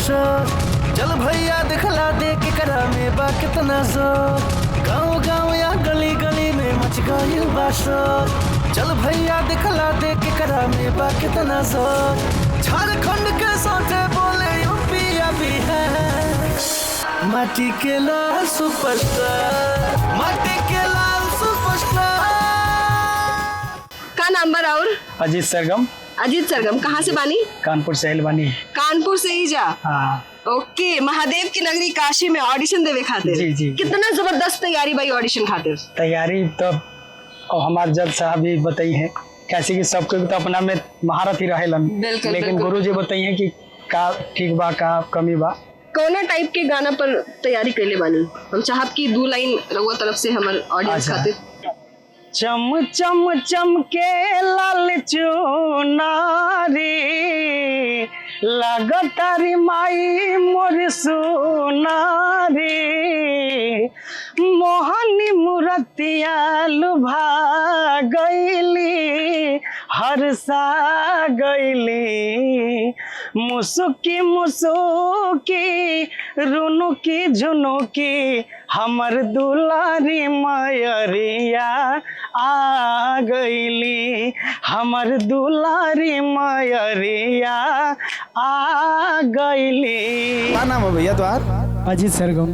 शोर। चल भैया दिखला दे के करा में बा कितना जोर। गाँव गाँव या गली गली में मच गई बा शोर। चल भैया दिखला दे के करा में बा कितना जोर। झारखंड के सोचे बोले यूपी अभी है माटी के लाल सुपरस्टार, माटी के लाल सुपरस्टार। का नाम बा और? अजीत सरगम। अजीत सरगम कहाँ से बानी? कानपुर से बानी। कानपुर से ही जा? हाँ। ओके, महादेव की नगरी काशी में ऑडिशन देवे खातिर? जी जी। कितना जबरदस्त तैयारी भाई ऑडिशन खातिर? तैयारी तो हमारे जज साहब भी बताई है, कैसे कि सबको तो अपना में महारत ही रहेलन, लेकिन गुरु जी बताई है कि का ठीक बा का कमी बा। कौना टाइप के गाना पर तैयारी कैले बानी? हम चाहत की 2 लाइन रउआ तरफ से हमारे ऑडियंस खातिर। चम चम चम के लाल चुनारी लगतारी माई मोर सुनारी। मोहनी मूर्तिया लुभा गईली हरसा गईली। मुसुकी मुसुकी रुनुकी झुनुकी हमर दुलारी मयरिया आ गईली। हमर दुलारी मयरिया आ गईली। क्या नाम है भैया तुम्हार? अजीत सरगम।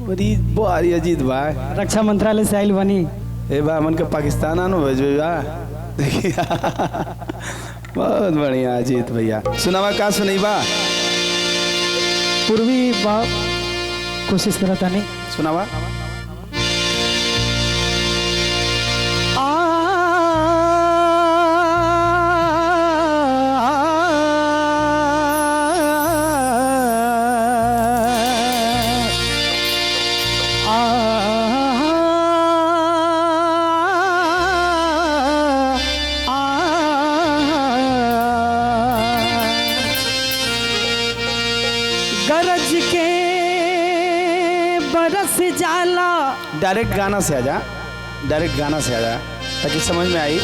बड़ी अजीत भाई रक्षा मंत्रालय से आयल बनी। ए बा मन के पाकिस्तान आनो भेजो बा। देखिए बहुत बढ़िया अजीत भैया। सुनावा का सुनई बा? पूर्वी बा कोशिश करता नहीं। सुनावा। गरज के बरस जाला। डायरेक्ट गाना से आजा, डायरेक्ट गाना से आजा ताकि समझ में आई।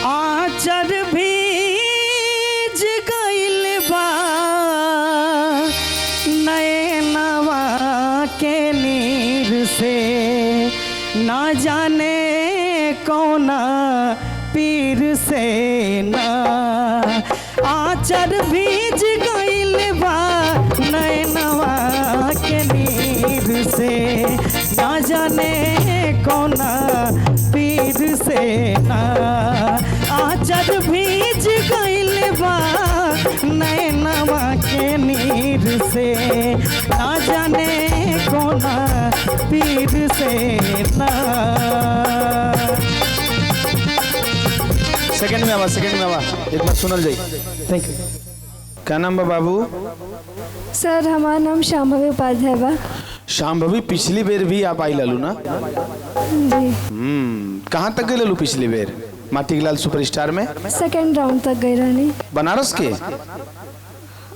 आचर भीज गइल बा नैनवा के नीर से। ना जाने कौना पीर से ना। आचर भीज गइल बा नैनवा के नीर से। ना जाने कौना पीर से ना। आचर भीज गइल बा नैनवा के नीर से। ना जाने कौना पीर से ना। सेकंड में आवा, सेकंड में आवा, एक बार सुनल जाई। Thank you. क्या नाम बा बाबू? सर हमारा नाम शांभवी उपाध्याय बा। शांभवी, पिछली बेर भी आप आई लालू ना? जी। कहाँ तक गए लालू पिछली बेर माटी के लाल सुपरस्टार में? 2nd राउंड तक गई रहनी। बनारस के?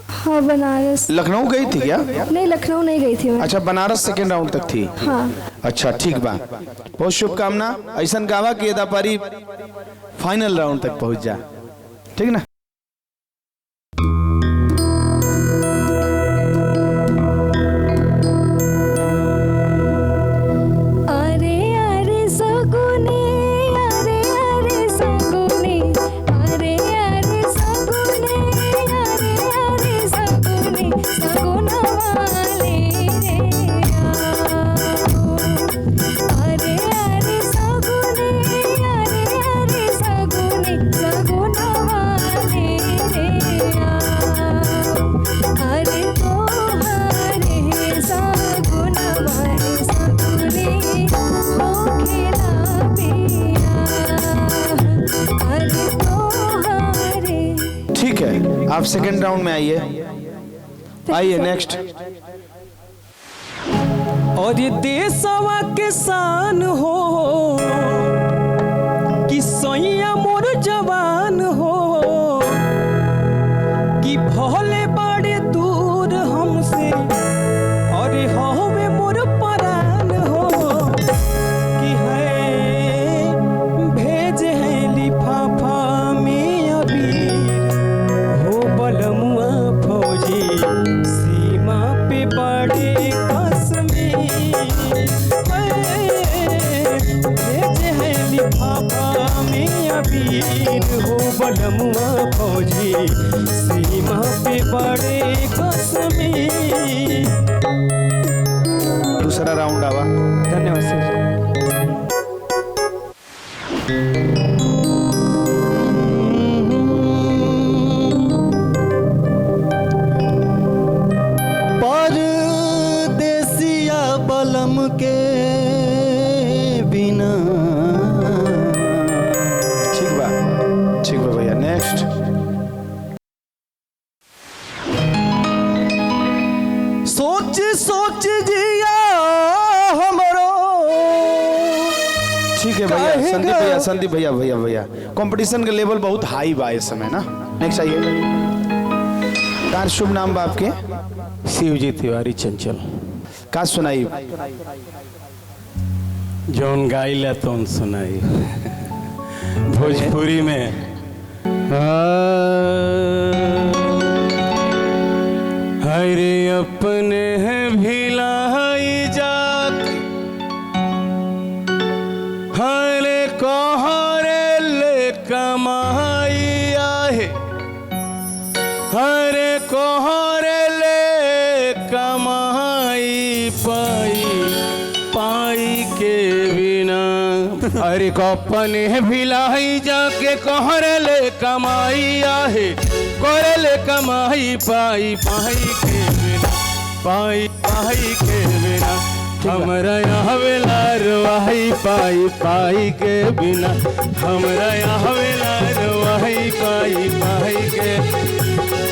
हाँ बनारस। लखनऊ गई थी क्या? नहीं लखनऊ नहीं गई थी मैं। अच्छा, बनारस 2nd राउंड तक थी। हाँ। अच्छा ठीक बा, बहुत शुभकामना। ऐसा गावा की अदापारी फाइनल राउंड तक पहुंच जा, ठीक ना? आप 2nd राउंड में आइए। आइए नेक्स्ट। और ये देशवा के शान हो कि सोइया मोर जवान हो कि भोले बड़े दूर हमसे और हवे मोर परान हो कि है भेज है लिफाफा में अभी हो बल वीर हो बलमुआ फौजी सीमा पे बड़े कश्मीर। दूसरा राउंड आवा। धन्यवाद सर। परदेसिया बलम के बिना। ठीक बा भैया। नेक्स्ट। सोच सोच जिया हमरो। ठीक है भैया, संदीप भैया कंपटीशन का लेवल बहुत हाई बा इस समय ना। नेक्स्ट आइए। तार शुभ नाम बा आपके? शिवजी तिवारी चंचल। का सुनाई? जौन गाइला तौन सुनाई भोजपुरी में। हरे अपने भिलाई जात हरे कोहरे ले कमाई आहे। हरे कोहरे ले कमाई पाई के बिना। अरे अपने भिलाई जाके कोहरे ले कमाई आहे। कोहरे ले कमाई पाई के बिना। पाई के बिना हमरा यहाँ वेला रवाही पाई के बिना। हमरा यहाँ वेला रवाही पाई के।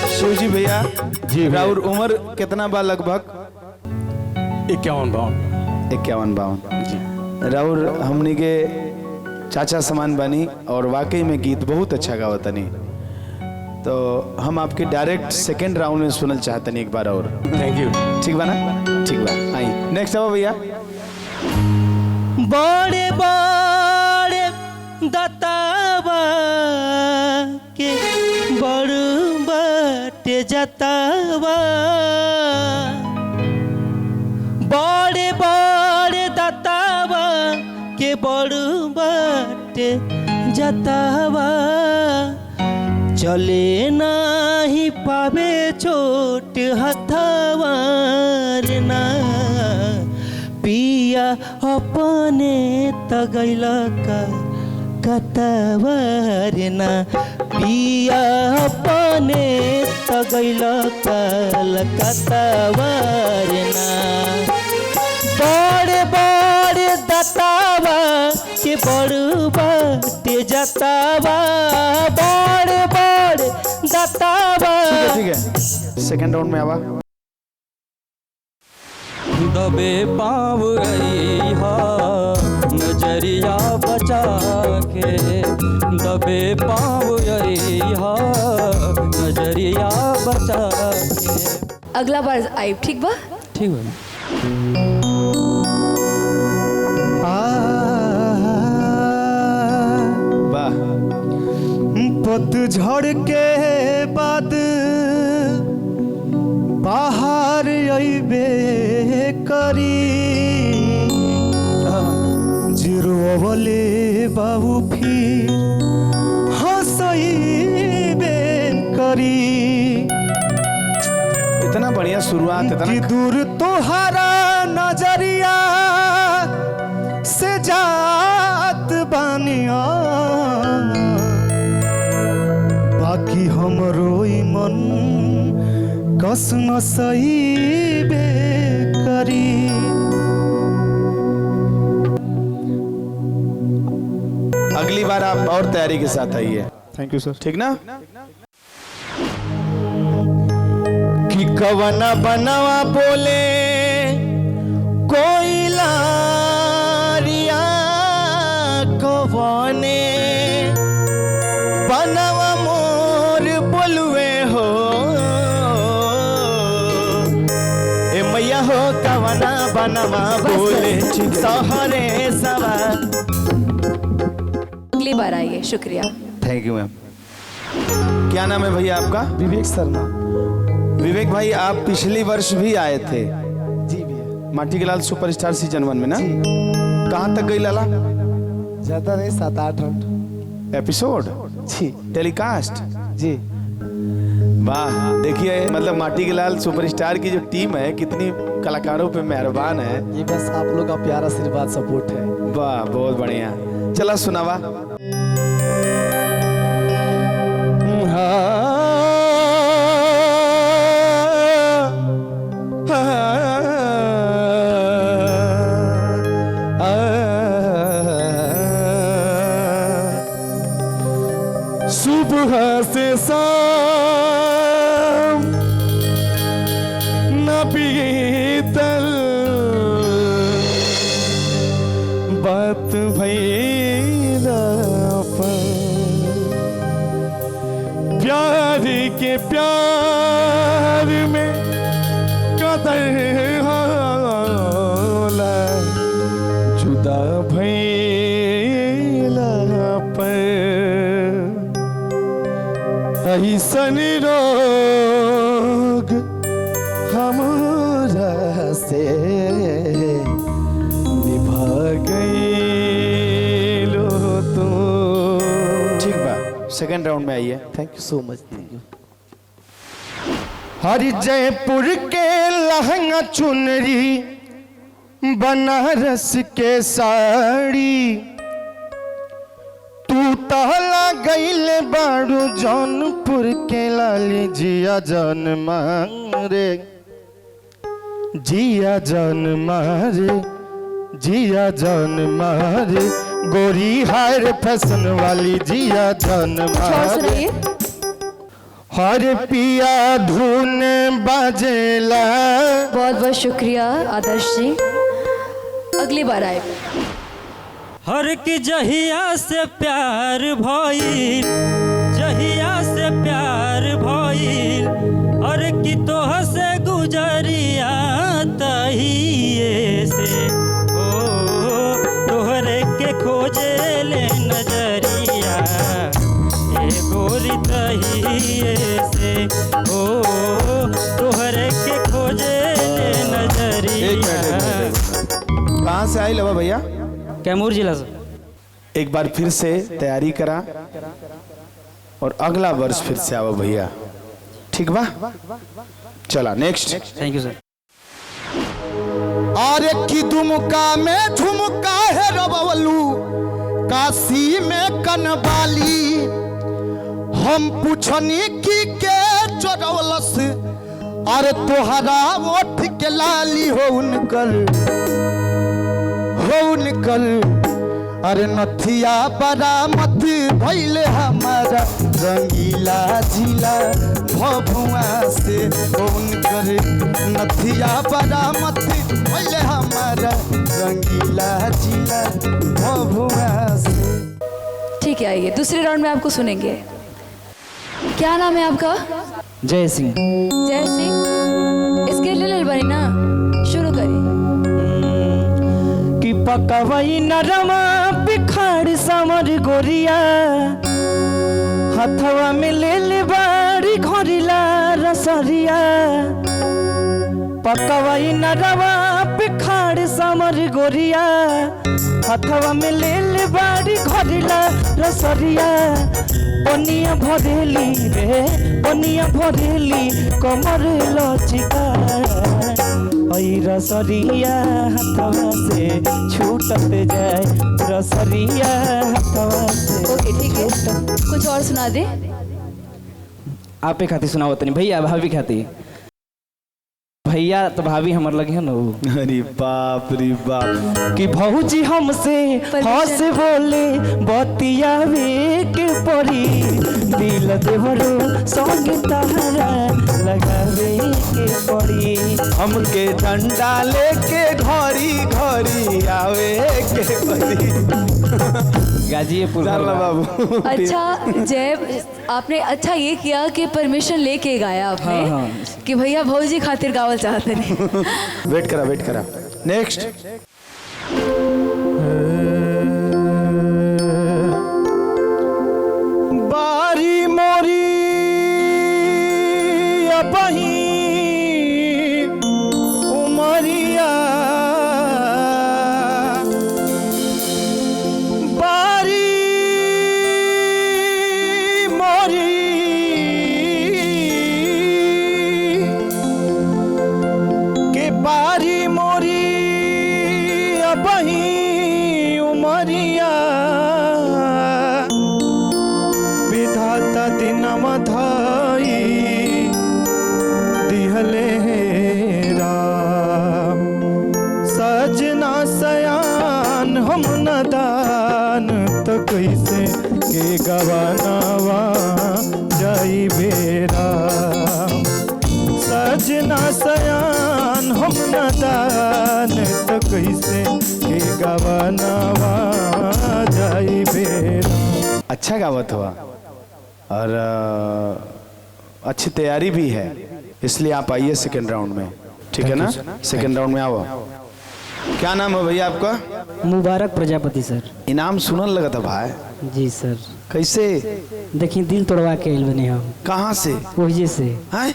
शिवजी भैया जी राउर उम्र कितना बा? लगभग 51-52 जी। राउर हमनी के चाचा समान बनी और वाकई में गीत बहुत अच्छा गावतनी। तो हम आपके डायरेक्ट सेकंड राउंड में सुनल चाहतनी एक बार और। Thank you. ठीक बा ना? ठीक बा। आई नेक्स्ट आओ भैया। बड़े बड़े दतावा के बड़ बटे जतावा। बड़े बड़े दतावा के बड़ बटे जतावा। चले नाही पावे छोट हथवा रे ना। पिया अपने तगैल का कतवर ना। पिया अपने तगैल कतवर ना। बड़े बड़े दतावा के बड़ बटे जतावा। बड़े बड़े दतावा। ठीक है सेकंड राउंड में आवा। दबे पाँव रहा नजरिया बचा के। दबे पाँव रहा नजरिया बचा के। अगला बार आई ठीक बा। ठीक है। वाह। पतझड़ के बाद बाहर अइबे करी। जिरोवले बाबू फिर हंसइबे करी। इतना बढ़िया शुरुआत, कि इतना दूर तोहरा नजरिया से जात बानिया। बाकी हमरो ई मन कसम सहीबे करी। अगली बार आप और तैयारी के साथ आइए। Thank you sir. ठीक ना? कि कवना बनवा बोले कोई लारिया। कवने बनवा मोर बोलवे हो। ए मैया हो कवना बनवा बोले सहरे सवा। अगली बार आइए। शुक्रिया। Thank you ma'am. क्या नाम है भैया आपका? विवेक शर्मा। विवेक भाई आप पिछली वर्ष भी आए थे जी भैया। माटी के लाल सुपरस्टार सीजन 1 में ना? कहाँ तक गई लाला? ज़्यादा नहीं 7-8 राउंड। एपिसोड जी टेलीकास्ट। जी। वाह, देखिए मतलब माटी के लाल सुपरस्टार की जो टीम है कितनी कलाकारों पे मेहरबान है। ये बस आप लोग का प्यारा आशीर्वाद सपोर्ट है। वाह, बहुत बढ़िया। चला सुनावा। सुबह से शाम न बीतल बात भइला पर, प्यार के प्यार में कदर होला, जुदा भइला पर ऐसन रोग हमरा से निभा गइलो तो। ठीक बा, सेकंड राउंड में आइए। Thank you so much. Thank you. हर जयपुर के लहंगा चुनरी, बनारस के साड़ी, तू तहला गईल बाड़ू जौनपुर के लाली, जिया जान मारे, जिया जान मारे, जिया जान मारे, गोरी हायर फैशन वाली, जिया जान मारे। हर पिया धुन बाजेला। बहुत बहुत शुक्रिया आदर्श जी, अगली बार आए। हर की जहिया से प्यार भइल, जहिया से प्यार भइल, हर की तोह से गुजरिया तहिए से, ओ तोहरे के खोजे ले नजरिया, ए गोरी तहिए से, ओ तोहरे के खोजे ले नजरिया। कहाँ से आई लवा भैया? कैमूर जिला से। एक बार फिर से तैयारी करा और अगला वर्ष फिर से आओ भैया, ठीक बा? चला नेक्स्ट। Thank you sir. अरे की दुमका में झुमका है रबवलू, काशी में कनवाली, हम पूछनी की के चोरवलस, अरे तोहरा ओठ के लाली हो उनकर, हो उनकर, अरे नथिया बरामद भइले हमारा रंगीला जिला भभुआ से, हो उनकर नथिया बरामद भइले हमारा रंगीला जिला भभुआ से। ठीक है, आइए दूसरे राउंड में आपको सुनेंगे। क्या नाम है आपका? जय सिंह। जय सिंह। इसके लिए बनी ना, शुरू करिए। कि पकवई नरमा बिखाड़ समर गोरिया, हथवा में ले ले बाड़ी घोरिला रसरिया, पकवई नरमा बिखाड़ समर गोरिया, हथवा में ले ले बाड़ी घोरिला रसरिया, पनिया भरेली रे पनिया भरेली कमर लचिका, रसरिया हथवा से छूटत जाए, रसरिया हथवा से। ओके ठीक है, कुछ और सुना दे। आप एक खाती सुनाओ तनी भैया, भाभी खाती। भैया तो भाभी हमार लगे है ना। अरे बाप रे बाप। कि भौजी हमसे हंस बोले बतियावे के परी, दिल देवरो संग तहरा लगावे के परी, हमके झंडा लेके घड़ी घड़ी आवे के परी। गाजीपुर बाबू। अच्छा जय, आपने अच्छा ये किया कि परमिशन लेके गाया आपने। हाँ। कि भैया भौजी खातिर गावल चाहते नहीं। वेट करा। नेक्स्ट। बारी मोरी अपही उमरिया, बारी उमरिया विधाता दिनम धाई दिहले राम सजना सयान हम नदान तो कैसे के गवानावा जाई बेरा सजना सयान हम नदान तो कैसे के गवानावा जाई बेरा। अच्छा गावत हुआ और अच्छी तैयारी भी है, इसलिए आप आइए सेकेंड राउंड में, ठीक है ना? सेकेंड राउंड में आओ। क्या नाम है भैया आपका? मुबारक प्रजापति सर। इनाम सुनल लगा था भाई। जी सर। कैसे? देखिए दिल तोड़वा के आइल बने हम। कहाँ से? वही से हैं?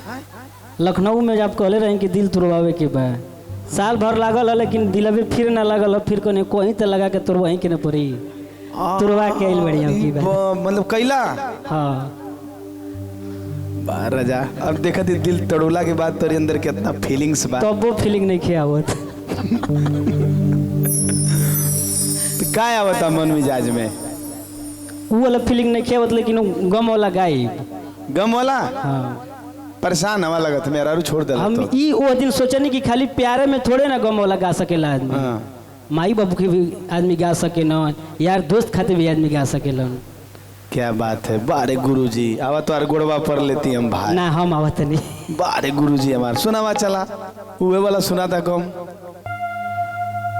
लखनऊ में जब कहले रहे कि दिल तोड़वावे के बा, साल भर लागल है लेकिन दिल अभी फिर ना लागल है, फिर कोने कोई तो लगा के तोड़वा के ना पड़ी, तोड़वा के आइल बढ़िया की बा। मतलब कैला? हाँ राजा अब देखा थी दिल तड़ोला के बाद तेरे अंदर कितना फीलिंग्स बा। तो वो फीलिंग नहीं किया आवत। तो क्या आवता मन मिजाज में? वो वाला फीलिंग नहीं किया आवत, लेकिन गम वाला गायब। गम वाला? हाँ परेशान हवा लगा था मेरा, छोड़ दे। हम ई वो दिन सोचनी कि खाली प्यारे में थोड़े ना गम वाला गा सकेला आदमी। हाँ। माई बाबू के भी आदमी गा सके न, यार दोस्त खाते भी आदमी गा सकेलन। क्या बात है, बारे गुरुजी आवा तो गोड़वा पर लेती हम भाई। ना हम आवत नहीं। बारे गुरुजी हमार सुनावा चला, उहे वाला सुना था कम।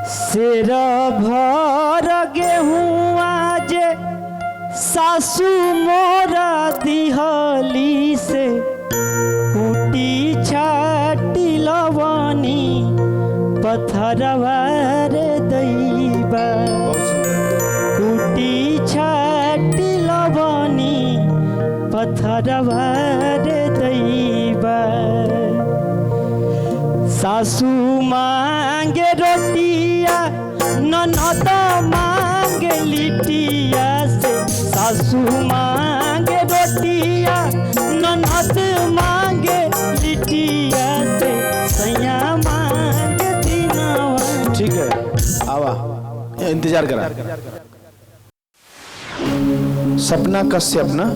सिर भर गेहूँ आज सासू मोरा दिहली से, कुटी छाटी लवनी पत्थरवा रे दैबा, कुटी छाटी लवनी पत्थरवा रे दैबा। सासू मांगे रोटिया ननद मांगे लिटिया से, सासू मांगे रोटिया ननद मांगे लिटिया से, सैया मांगे दिनवा। ठीक है आवा, इंतजार करा। सपना कश्यप ना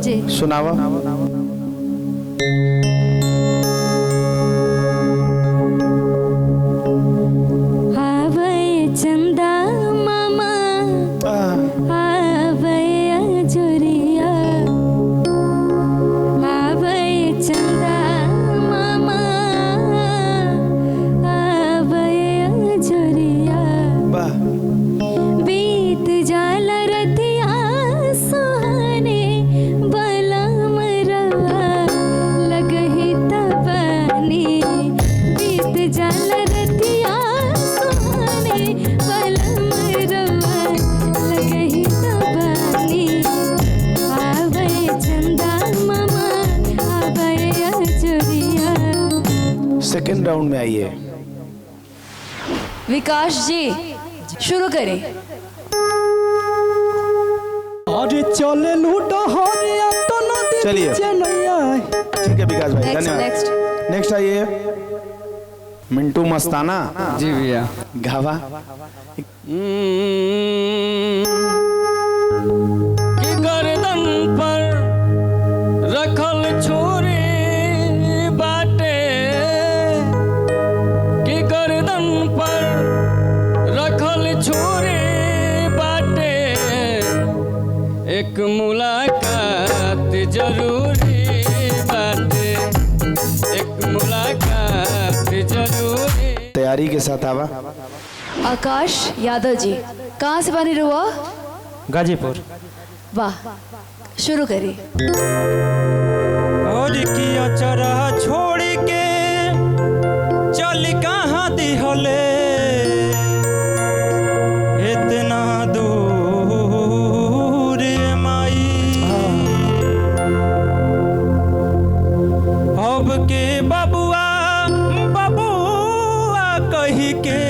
जी सुनावा। चंदा मामा आवे जोरिया, आवे चंदा मामा आवे जोरिया, बीत जाला रतिया सुहाने बलम रवा लगही तबानी, बीत जाला रतिया सेकेंड राउंड में आइए। विकास जी शुरू करें। अरे चले लूटो हरिया तो नदी चलिए। नैया। ठीक है विकास भाई, धन्यवाद। नेक्स्ट आइए मिंटू मस्ताना। जी भैया। गावा। कि गर्दन पर रखल छोरी बाटे, कि गर्दन पर रखल छोरी बाटे, एक मुलाकात जरूरी बाटे, एक मुलाकात जरूरी। तैयारी के साथ आवा। आकाश यादव जी कहाँ से बनी रुआ? गाजीपुर। वाह शुरू करिए। और किया चरा छोड़ के चल कहाँ दिहले, इतना दूर माई, अब के बबुआ बबुआ कही के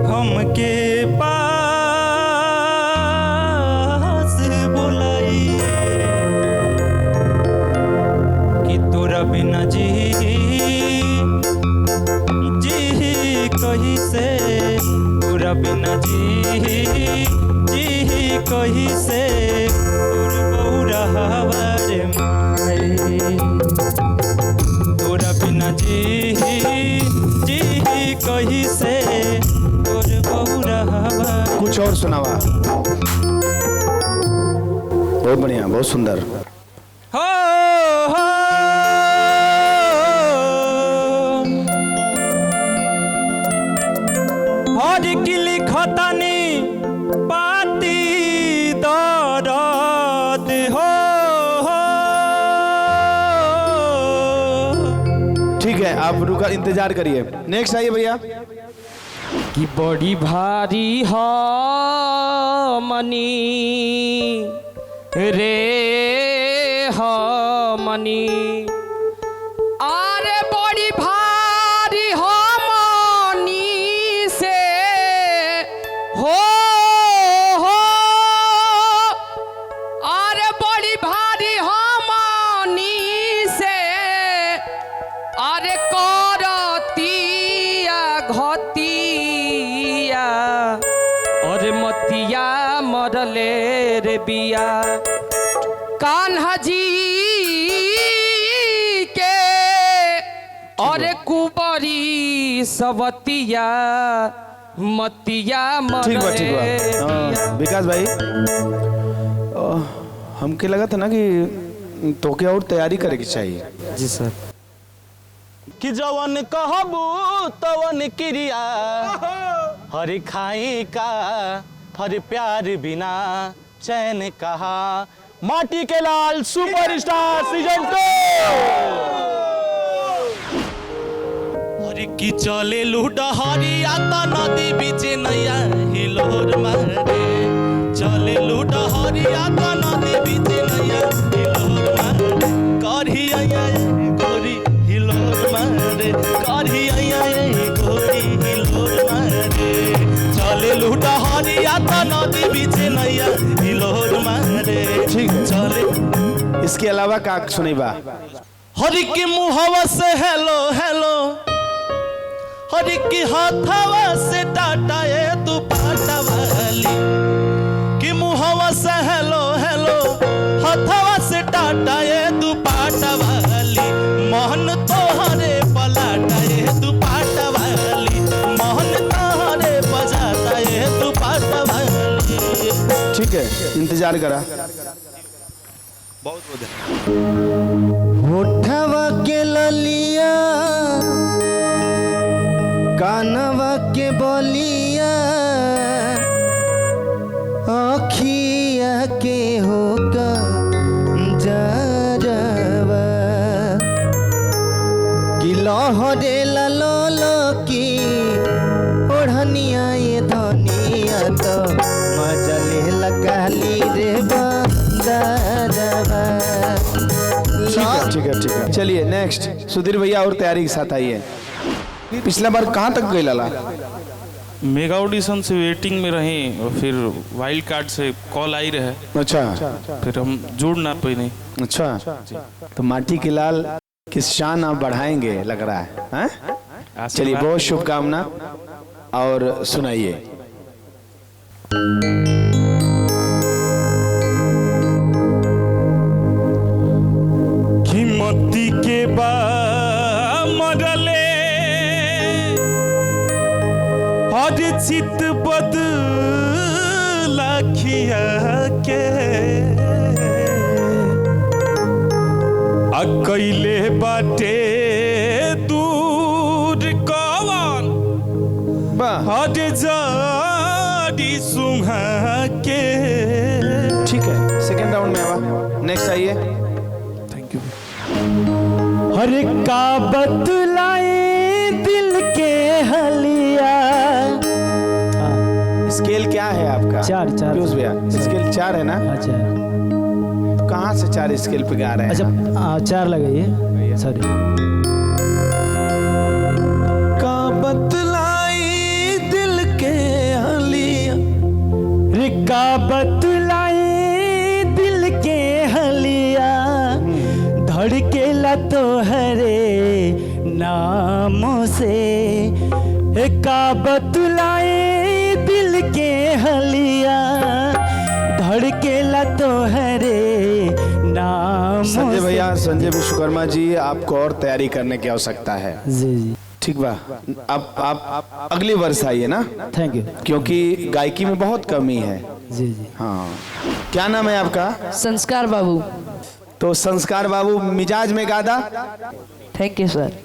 हमके पास बुलाई, कि तोरा बिना जी कही से तोर बौरा हवारे माई तोरा बिना जी कही से तोर बौरा हवारे। कुछ और सुनावा। बहुत बढ़िया, बहुत सुंदर। हो हर किली खतानी पाती दर्द हो। ठीक है, आप रुका, इंतजार करिए। नेक्स्ट आइए भैया। कि बड़ी भारी मनी रे मनी अरे बड़ी भारी मनी से हो अरे बड़ी भारी मनी से अरे करतिया घतिया अरे मतिया मरले रे बिया कान्हा जी के अरे कुबरी सवतिया मतिया ठीक बा, ठीक मरले बा। विकास भाई, हमके लगा था ना कि तो क्या और तैयारी करे की चाहिए। जी सर। कि जवन कहबू तवन क्रिया हरि खाई का हरि प्यार बिना चैन कहा। माटी के लाल सुपरस्टार सीजन 2। हरि की चले लुडहरिया त नदी बीच नैया हिलोर मारे चले लुडहरिया त नदी बीच नैया हिलोर मारे करिया गोरी हिलोर मारे करिया गोरी हिलोर मारे चले लुडहरिया त नदी बीच नैया हिलोर मारे। ठीक है, चले इसके अलावा का सुनीबा। हरि की मुहवा से हेलो हेलो हरि की हाथवा से टाटा ये दुपट्टा वाली कि मुहवा से हेलो हेलो हाथवा से टाटा ये दुपट्टा वाली मोहन तोहरे पलाटा ये दुपट्टा वाली मोहन तोहरे बजाता ये दुपट्टा वाली। ठीक है, इंतजार करा। होठवा के ललिया कानवा के बलिया अखिया के होगा जरवा कि लहरे लल की ओढ़निया ये धनिया तो मजा ले लगाली रे बंदरवा। ठीक है, ठीक है। चलिए नेक्स्ट सुधीर भैया और तैयारी के साथ आइए। पिछला बार कहाँ तक गई लाला? मेगा ऑडिशन से वेटिंग में रहे और फिर वाइल्ड कार्ड से कॉल आई रहे। अच्छा, फिर हम जुड़ ना पाए नहीं। अच्छा, तो माटी के लाल की शान आप बढ़ाएंगे लग रहा है, हैं? चलिए, बहुत शुभकामना और सुनाइए। हिम्मती के मरले हर चित बदला खिया के कैले बाटे दूर कवन हर जारी सुहा के। ठीक है, सेकेंड राउंड में आवा। नेक्स्ट आइए। Thank you. हर का बतलाए दिल के हलिया। स्केल क्या है आपका? चार। पीयूष भैया, स्केल 4 है ना? अच्छा, तो कहाँ से 4 स्केल पे गा रहे हैं? अच्छा 4 लगाइए। सॉरी। का बतलाई दिल के हलिया रे का बतलाए दिल के हलिया धड़केला तोहरे नामों से। का बतलाए तोहरे नाम संजय भैया, संजय विश्वकर्मा जी, आपको और तैयारी करने की आवश्यकता है। जी जी ठीक बा, आप अगली वर्ष आइए ना, थैंक यू। क्योंकि गायकी में बहुत कमी है। जी जी हाँ, क्या नाम है आपका? संस्कार बाबू। तो संस्कार बाबू मिजाज में गादा। Thank you sir.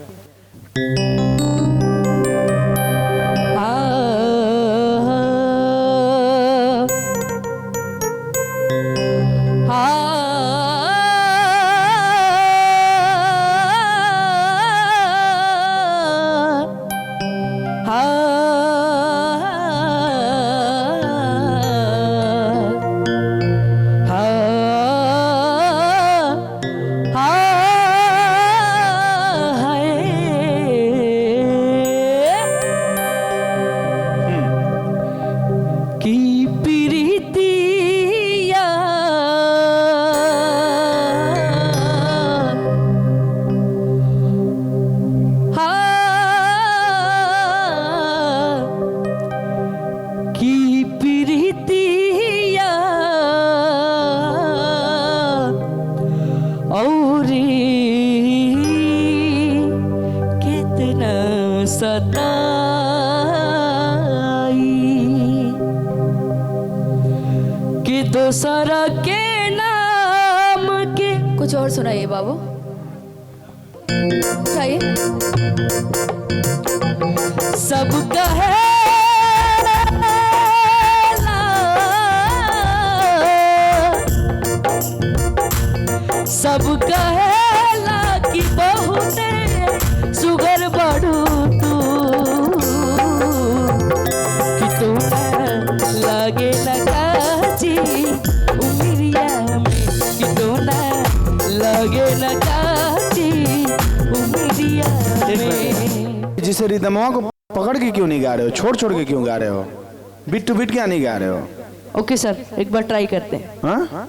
दूसरा के नाम के। कुछ और सुनाइए बाबू, उठाइए। सब कहे सब कहेला कि बहुते सुगर बढ़ू तू, कि तू लगे लगाची उमरिया में, कि तू लगे लगाची उमरिया में। जिसे रिदमवा को पकड़ के क्यों नहीं गा रहे हो, छोड़ छोड़ के क्यों गा रहे हो, बीट टू बीट क्या नहीं गा रहे हो? ओके सर, एक बार ट्राई करते हैं। हाँ,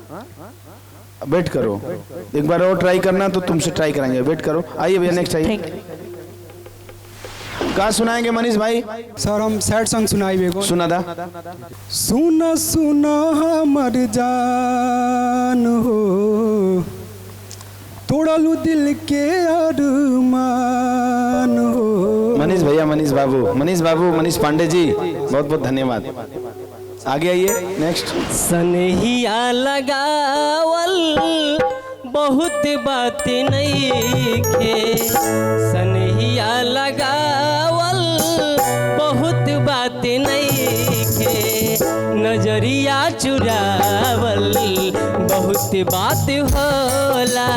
वेट करो, एक बार और ट्राई करना तो तुमसे ट्राई कराएंगे, वेट करो। आइए भैया, नेक्स्ट आइए। क्या सुनाएंगे मनीष भाई? सर हम सैड सॉन्ग सुनाइए। सुना था। सुना सुना हमर जान हो, तोड़लू दिल के अरमान हो। मनीष भैया, मनीष बाबू, मनीष पांडे जी, बहुत बहुत धन्यवाद। आगे आइए, नेक्स्ट। सनहिया लगावल बहुत बात नहीं खे, सनहिया लगावल बहुत बात नहीं खे, नजरिया चुरावल बहुत बात होला।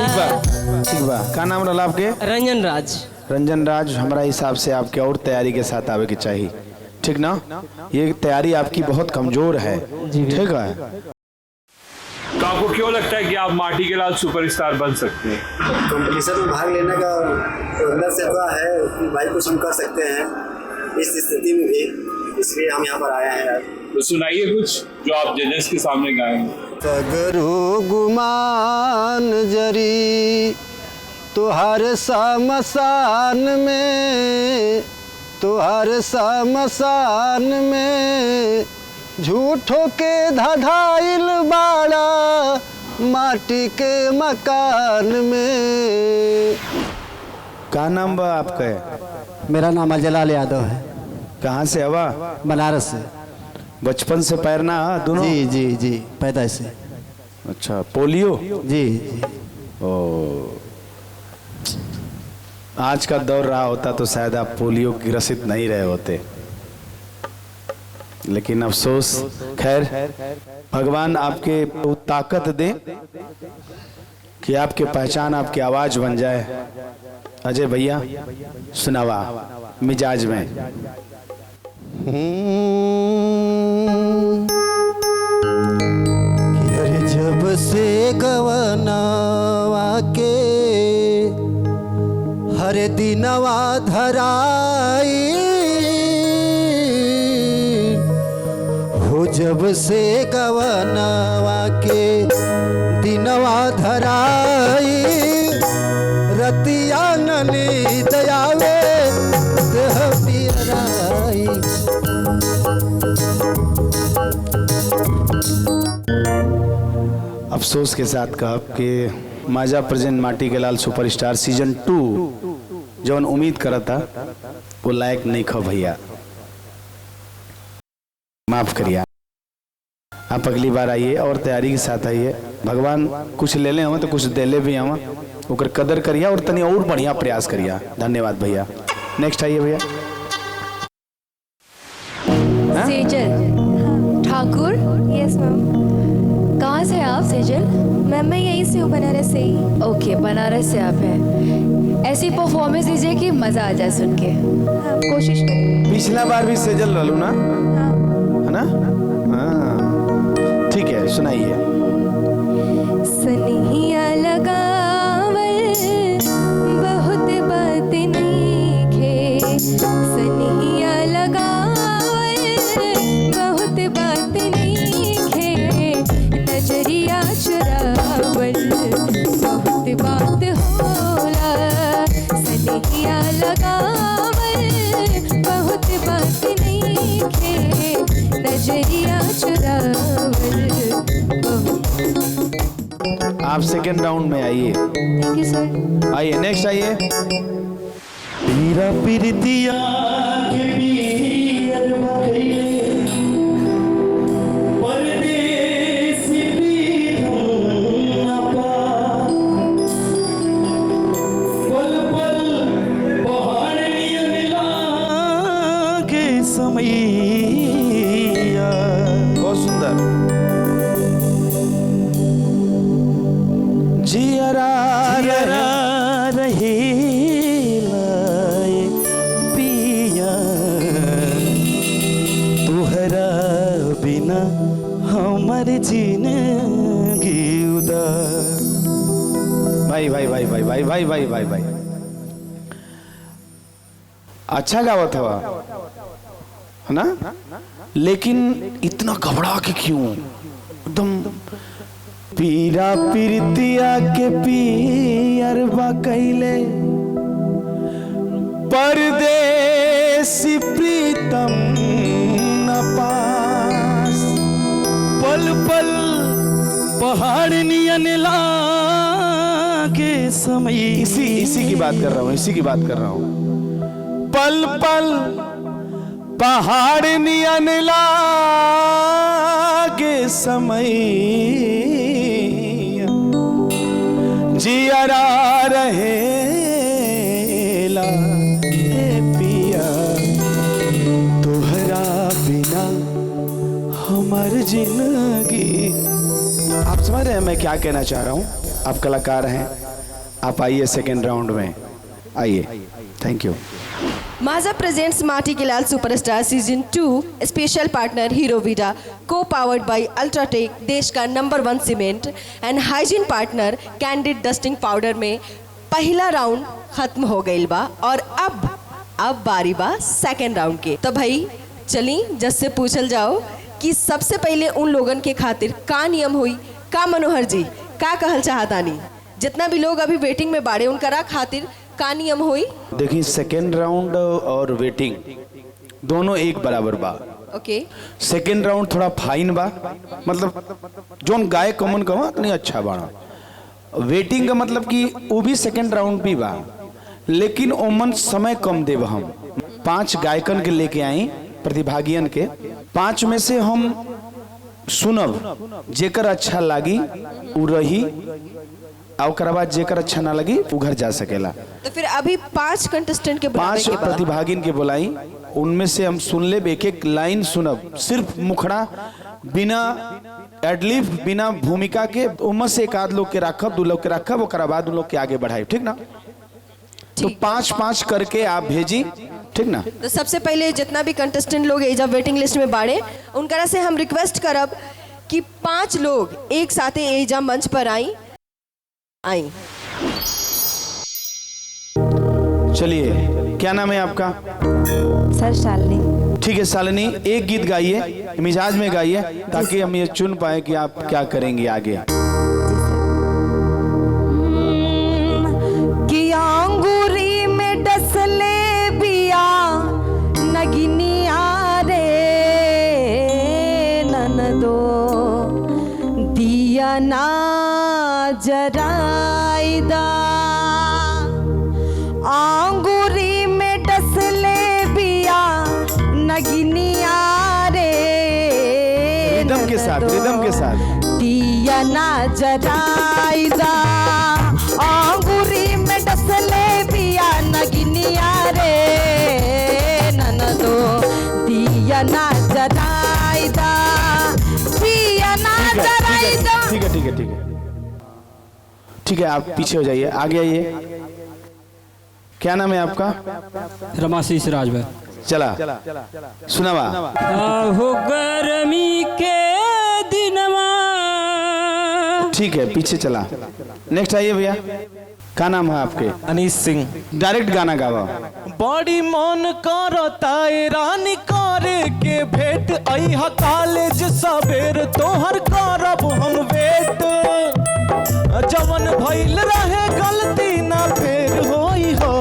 ठीक बा, क्या नाम रहा आपके? रंजन राज। रंजन राज, हमारा हिसाब से आपके और तैयारी के साथ आवे की चाहिए, ठीक ना? ये तैयारी आपकी बहुत कमजोर है, ठीक है? तो आपको क्यों लगता है कि आप माटी के लाल सुपरस्टार बन सकते हैं? कंपटीशन में भाग लेने का तो अंदर से हुआ है कि भाई कुछ हम कर सकते हैं इस स्थिति में भी, इसलिए हम यहाँ पर आए हैं। तो सुनाइए कुछ जो आप जजेस के सामने गाएंगे। सगरो गुमान जरी तुहार समसान में, तुहार समसान में झूठों के धधाइल बाड़ा माटी के मकान में। क्या नाम बा आपका है? मेरा नाम अजलाल यादव है। कहाँ से हवा? बनारस से। बचपन से पैरना दोनों? जी जी जी, पैदा से। अच्छा, पोलियो? जी जी। ओ, आज का दौर रहा होता तो शायद आप पोलियो ग्रसित नहीं रहे होते, लेकिन अफसोस। खैर, भगवान आपके ताकत दे कि आपके पहचान आपकी आवाज बन जाए। अजय भैया, सुनावा मिजाज में। अरे जब से गवनवा के हर दिनवा धराई हो, जब से गवनवा के दिनवा धराई, रतिया ननी दयावे देह पियराई। अफसोस के साथ कहब कि माजा प्रेजेंट माटी के लाल सुपरस्टार सीजन 2 जौन उम्मीद करता वो लायक नहीं खो भैया, माफ करिए। आप अगली बार आइए और तैयारी के साथ आइए। भगवान कुछ ले ले हम तो कुछ दे ले भी हम, ओकर कदर करिए और तनी और बढ़िया प्रयास करिए। धन्यवाद भैया। नेक्स्ट आइए भैया। सेजल ठाकुर। Yes ma'am. कहाँ से आप सेजल? मैम मैं यहीं से हूँ, बनारस से ही। ओके, बनारस से आप हैं। ऐसी परफॉर्मेंस दीजिए कि मजा आ जाए सुन के। हाँ, कोशिश करें। पिछला बार भी सेजल रहलू ना, हाँ। है ना? हाँ ठीक है, सुनाइए। सनिया लगावल बहुत बात नीखे, सनिया लगावल बहुत बात नीखे, नजरिया चुरावल बहुत बात होला, सनिया लगावल बहुत बात नीखे, नजरिया चुरावल बहुत। आप सेकेंड राउंड में आइए। Thank you sir. आइए, नेक्स्ट आइए। पीरा पीरतिया के बीर बगैले, परदेसी प्रीतम अपा, पल पल पहाड़ियन लागे समैया। बहुत सुंदर। जियरा रहे लाए पिया, तुहरा बिना हमर जिंदगी उदार। भाई भाई भाई भाई भाई भाई भाई भाई भाई अच्छा गावत हवा, है ना? लेकिन इतना घबरा के क्यों? एकदम पीरा पीरतिया के पियरबा कैले, परदेसी प्रीतम न पास, पल पल पहाड़ नियन लागे समय। इसी की बात कर रहा हूँ, इसी की बात कर रहा हूँ। पल पल पहाड़ नियन लागे समय, जियरा रहेला ए पिया, तोहरा बिना हमार जिंदगी। आप समझ रहे हैं मैं क्या कहना चाह रहा हूँ? आप कलाकार हैं, आप आइए सेकेंड राउंड में आइए। Thank you. Maaza presents Mati Ke Lal superstar season 2 special partner Hero Vida, co-powered by UltraTech, देश का number 1 cement and hygiene partner Candid dusting powder में पहला राउंड खत्म हो गई बा और अब बारी बा सेकेंड राउंड के। तो भाई चली जज से पूछल जाओ कि सबसे पहले उन लोगन के खातिर का नियम हुई, का मनोहर जी का कहल चाहतानी? जितना भी लोग अभी वेटिंग में बाड़े उनकरा खातिर का नियम हुई? देखिए सेकेंड राउंड और वेटिंग दोनों एक बराबर बा। ओके। सेकेंड राउंड थोड़ा फाइन बा, मतलब जोन गाय कमन कमा तो नहीं अच्छा बाड़ा। वेटिंग का मतलब कि वो भी सेकेंड राउंड भी बा, लेकिन ओमन समय कम देव। हम 5 गायकन के लेके आई, प्रतिभागियन के 5 में से हम सुनब, जेकर अच्छा लागी उ रही, और बाद जेकर अच्छा ना लगी वो घर जा सकेला। तो फिर अभी 5 कंटेस्टेंट के 5 प्रतिभागिन के बुलाई, उनमें से हम सुन ले, एक एक लाइन सुनब, सिर्फ मुखड़ा, बिना एडलिफ, बिना भूमिका के। उनमें से एक आध लोग के रखब, 2 लोग के रखब, और बाद उन लोग के आगे बढ़ाई, ठीक ना? तो 5-5 करके आप भेजी, ठीक ना? तो सबसे पहले जितना भी कंटेस्टेंट लोग एजा वेटिंग लिस्ट में बाड़े उनकरा से हम रिक्वेस्ट करब कि 5 लोग एक साथ एजा मंच पर आई। चलिए, क्या नाम है आपका? सर शालिनी। ठीक है शालिनी, एक गीत गाइए, मिजाज में गाइए, ताकि हम ये चुन पाए कि आप क्या करेंगे आगे। कि अंगूरी में डसले बिया नगिनिया रे ननदो, दिया ना जराइदा आंगूरी में डसले बिया नगिनिया रे रिदम के साथ दिया ना जराइदा आंगूरी में डसले बिया नगिनिया रे ननदो दिया ना जराइदा दिया ना जराइदा। ठीक है, आप पीछे हो जाइए, आगे आइए। क्या नाम है आपका? रमाशीष राज भाई। चला सुनावा। हो गर्मी के दिनमा। ठीक है, पीछे चला। नेक्स्ट आइए भैया, क्या नाम है आपके? अनीश सिंह। डायरेक्ट गाना गावा। बड़ी मन करता रानी करे के भेंट अइहा कॉलेज सवेर तोहर करब हम वेट जवन भइल रहे गलती ना फेर होई हो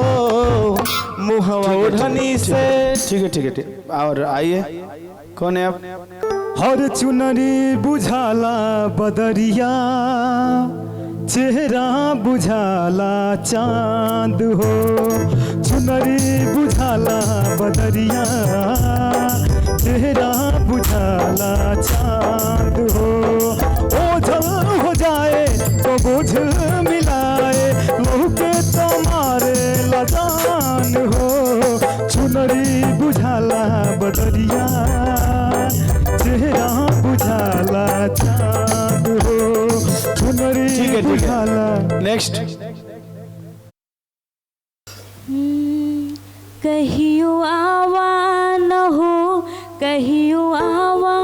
मुहवा ओढ़नी से। ठीक है, और आइए। कौन है आप? हर चुनरी बुझाला बदरिया चेहरा बुझाला चांद हो चुनरी बुझाला बदरिया चेहरा बुझाला चांद हो ओझल हो जाए तो बोझ मिलाए लहू के तुम्हारे लजान हो चुनरी बुझाला बदरिया चेहरा बुझाला चांद हो चुनरी बुझाला। नेक्स्ट। कहियो आवा न हो कहियो आवा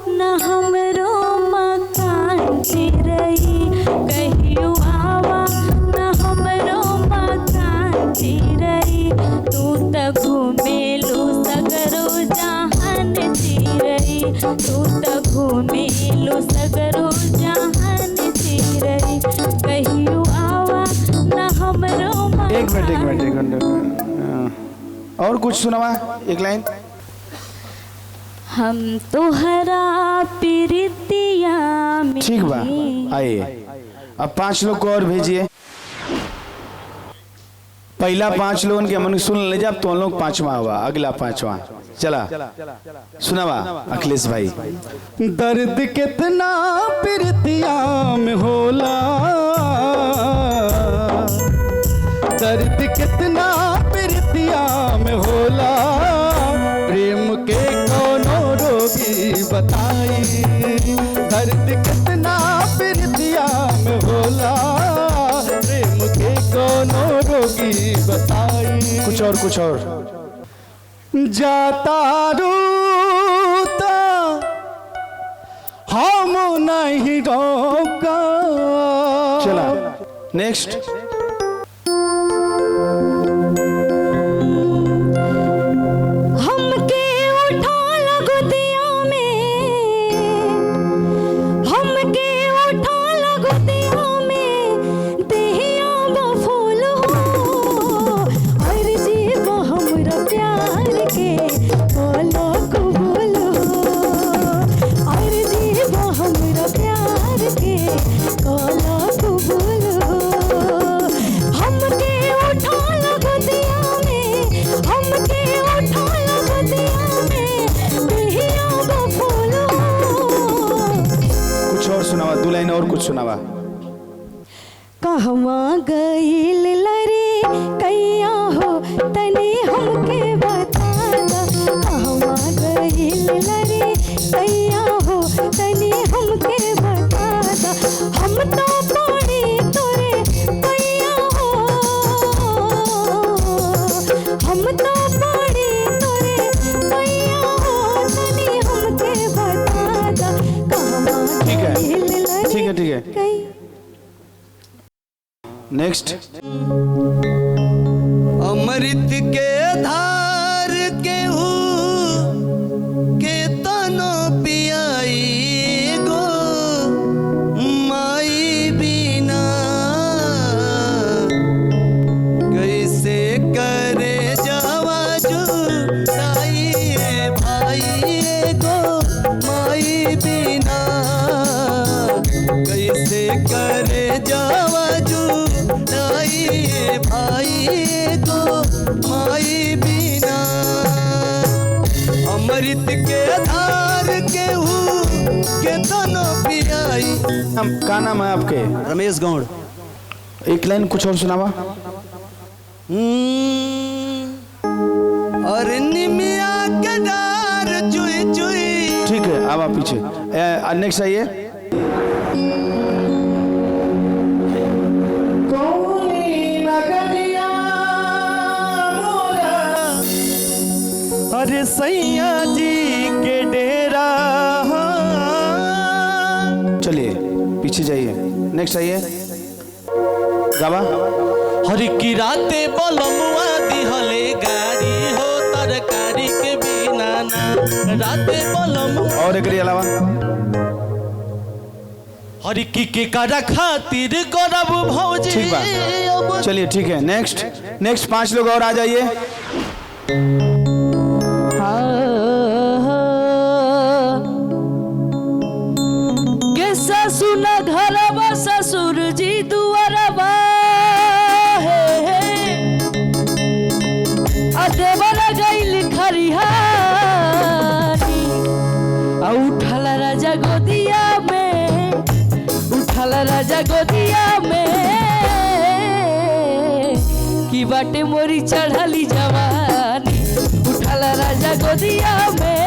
न हमरो मकान चिरई कहियो आवा न हमरो मकान चिरई तू त घूमेलू सगरो जहान चिरई तू त घूमेलू सगरो जहान चिरई कहियो आवा न हमरो एक मिनट और कुछ सुनावा, एक लाइन। हम तोहरा प्रीतिया में। ठीक बा, आइए। अब 5 लोग को और भेजिए। पहला 5 लोगों के मन सुन ले, जब तो लोग 5वां हुआ, अगला 5वां। चला सुनावा अखिलेश भाई। दर्द कितना प्रीतिया में होला दर्द कितना प्रीतिया में होला प्रेम के कोनो रोगी बताई दर्द कितना प्रीतिया में होला प्रेम के कोनो रोगी बताई। कुछ और जाता रूता हम नहीं रोका। चला नेक्स्ट। हमके उठा लगुदिया में हमके उठा लगुदिया में देहिया बफूल हो हर जीव हमरा प्यार के बोलो कबूल हो हर जीव हमरा प्यार के बोलो कबूल हो हमके उठा लगुदिया में हमके उठा लगुदिया में देहिया बफूल हो। कुछ और सुनावा, 2 लाइन और कुछ सुनावा। कहवा गईल लरे कैया हो तने हमके बता दा कहवा गईल लरे कैया हो तने हमके बता दा हम तो पड़े तोरे कैया हो हम तो पड़े तोरे कैया हो तने हमके बता दा कहवा गईल लरे। ठीक है नेक्स्ट। अमृत के धार केहू के तनो पियाई गो माई बिना कैसे करे जावा जुदाई भाई गो माई बिना कैसे करे के दोनों पियाई। क्या नाम है आपके? रमेश गौड़। एक लाइन कुछ और सुनावा। और निमिया के डार चुई चुई। ठीक है, अब आप पीछे नेक्स्ट आइए। अरे सैया जी के डेरा। चलिए पीछे जाइए, नेक्स्ट आइए। गावा। हरी की राते बलमुआ दिहले गाड़ी हो तरकारी के बिना ना राते बलमुआ। और एक अलावा। हरी की करा खातिर गौरव भौजी। ठीक बात, चलिए ठीक है। नेक्स्ट 5 लोग और आ जाइए। सुना घरवा ससुर जी दुआरवा देवर गईल खरिहानी उठल राजा गोदिया में उठल राजा गोदिया में की बाटे मोरी चढ़ली जवानी उठल राजा गोदिया में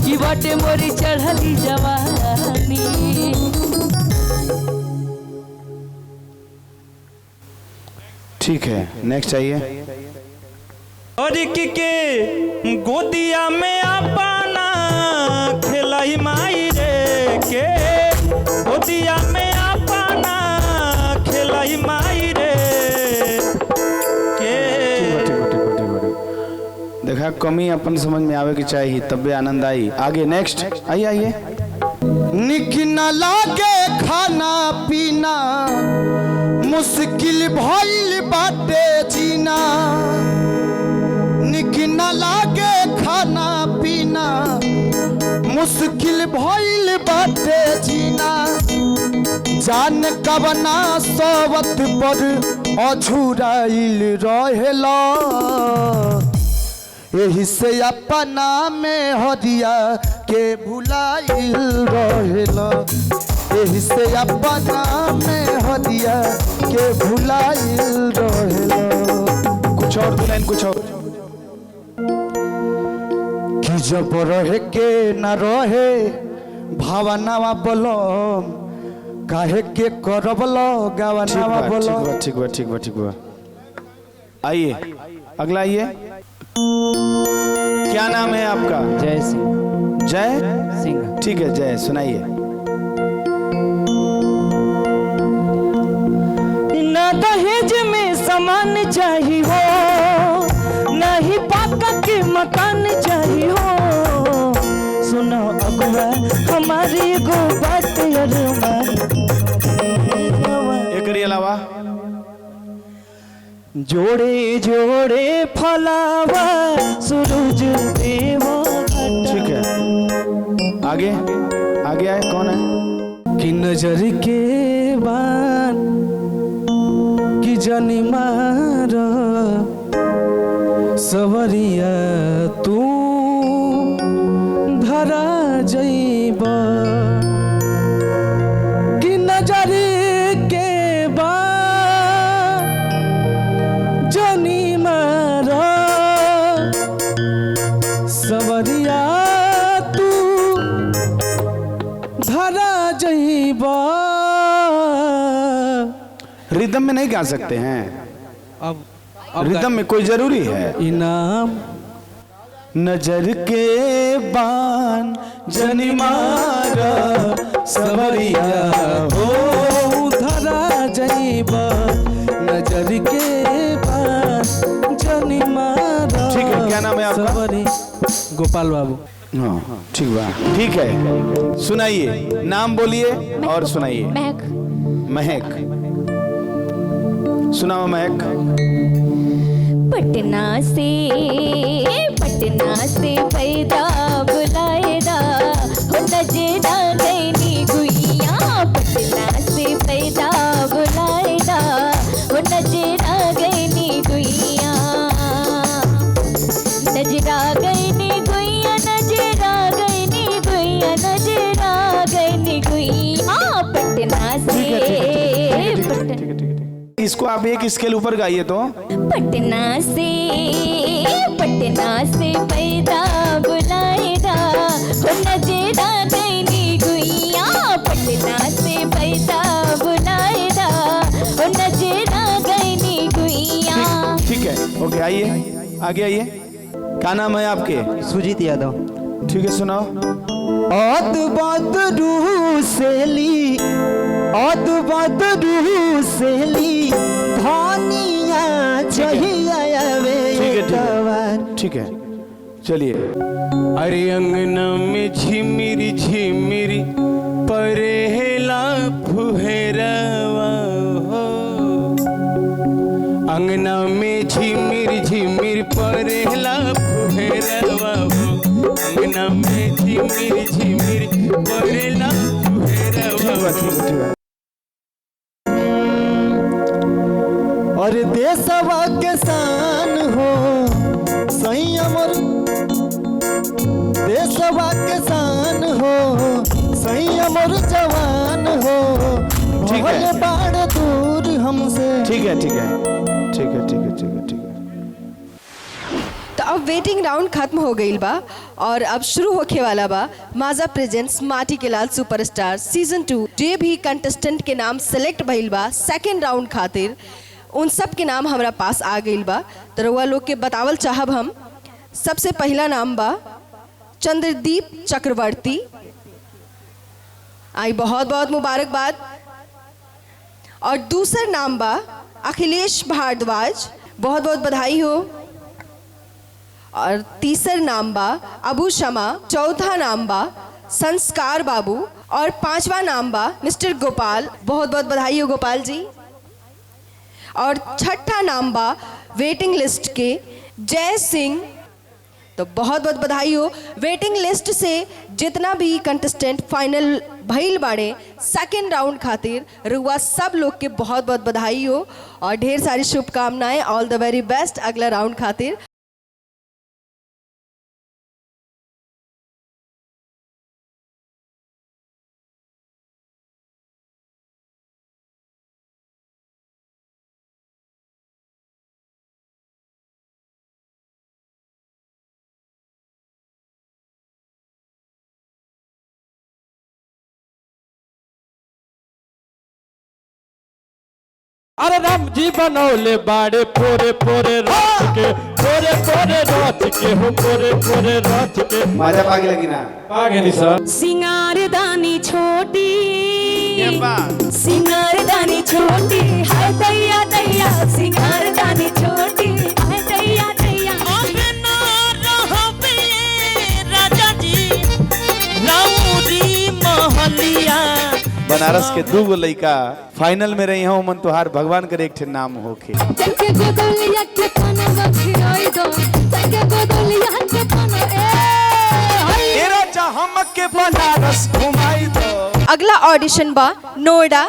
की बाटे मोरी चढ़ली जवानी। ठीक है, नेक्स्ट आइए। और के गोदिया में अपना खेलाई माई रे के गोदिया में अपना खेलाई माई रे के। देखा कमी अपन समझ में आवे की चाहिए, तबे आनंद आई। आगे नेक्स्ट आइए। निक न लागे खाना पीना मुश्किल भइल बाटे जीना। निक न लागे खाना पीना मुश्किल भइल बाटे जीना। जान कवना सोवत पर अझुराइल रहेला यही से अपना में हदिया के भुलाइल रहेला। यही से अपना में हदिया के भुलाइल रहेला। कुछ और दो लाइन, कुछ और। कि जब रहे के न रहे भावनावा बोलो काहे के करबलो गावनावा बोलो। ठीक बा। आइए अगला आइए। क्या नाम है आपका? जय सिंह। जय सिंह। ठीक है, जय सुनाइए। ना दहेज में सामान चाहिए हो ना ही पाका के मकान चाहिए हो। सुनो अगुआ हमारी गो बात एक अलावा। जोड़े जोड़े फलावा सूरज देवो। ठीक है, आगे आए। कौन है? कि नजर के बान की जानी मार सवरिया तू धरा जइबा। कि नजर के बान जानी मार सवरिया तू धरा जइबा। रिदम में नहीं गा सकते हैं? अब रिदम में कोई जरूरी है? इनाम नजर के बान जनी मारा सवरिया हो धरा जइबा। नजर के बान जनी मारा। ठीक है, क्या नाम है आपका? सवरी गोपाल बाबू। हाँ ठीक बा, ठीक है। सुनाइए, नाम बोलिए और सुनाइए। महक। सुनाओ महक। पटना से पैदा बुलाएदा हो नजरा गईनी गुइया। पटना से पैदा बुलाएदा हो नजरा गईनी गुइया। नजरा गईनी गुइया नजरा गईनी इसको आप एक स्केल ऊपर गाइए तो। पटना से पैदा बुलाएगा हो नजेरा नैनी गुइया। पटना से पैदा बुलाएगा हो नजेरा नैनी गुइया। ठीक है, ओके, आइए आगे आइए। क्या नाम है आपके? सुजीत यादव। ठीक है, सुनाओ। औद बात रूह सेली, औद बात रूह सेली, धनिया चाहिए वे। ठीक है, चलिए। अरे अंगना में झिमिरी झिमिरी परेला फुहेरवा हो। अंगना में झिमिरी झिमिरी परेला फुहेरवा हो। अंगना में झिमिरी झिमिरी परेला फुहेरवा हो। और देशवा के शान हो संयम, देशवा के शान हो संयम और जवान हो। ठीक है, बाड़ दूर हमसे। ठीक है, ठीक है, ठीक है, ठीक है, ठीक है, ठीक है। तो अब वेटिंग राउंड खत्म हो गई बा और अब शुरू होके वाला बा माजा presents Mati Ke Lal superstar season 2। जे भी कंटेस्टेंट के नाम सेलेक्ट भइल बा सेकेंड राउंड खातिर, उन सब के नाम हमारा पास आ गई बा। तो रउआ लोग के बतावल चाहब हम। सबसे पहला नाम बा चंद्रदीप चक्रवर्ती। आई बहुत बहुत मुबारकबाद। और दूसरा नाम बा अखिलेश भारद्वाज, बहुत बहुत बधाई हो। और तीसरा नाम बा अबू शमा। चौथा नाम बा संस्कार बाबू। और पांचवा नाम बा मिस्टर गोपाल, बहुत बहुत बधाई हो गोपाल जी। और छठा नाम बा वेटिंग लिस्ट के जय सिंह, तो बहुत बहुत बधाई हो। वेटिंग लिस्ट से जितना भी कंटेस्टेंट फाइनल भइल बाड़े सेकेंड राउंड खातिर, रुआ सब लोग के बहुत बहुत बधाई हो और ढेर सारी शुभकामनाएं। ऑल द वेरी बेस्ट अगला राउंड खातिर। अरे राम जी बनौले बाड़े पोरे पोरे रात के, पोरे पोरे रात के हो, पोरे पोरे रात के। माजा पागे लगी ना? पागे नहीं सर। सिंगारदानी छोटी, सिंगारदानी छोटी, हाय दैया दैया, सिंगारदानी छोटी, हाय दैया दैया। अपना रहबे राजा जी राउरी महलिया। बनारस के दू गो लड़का फाइनल में रही हूँ। मन तोहार भगवान करे एक ठे नाम होके। अगला ऑडिशन बा नोएडा।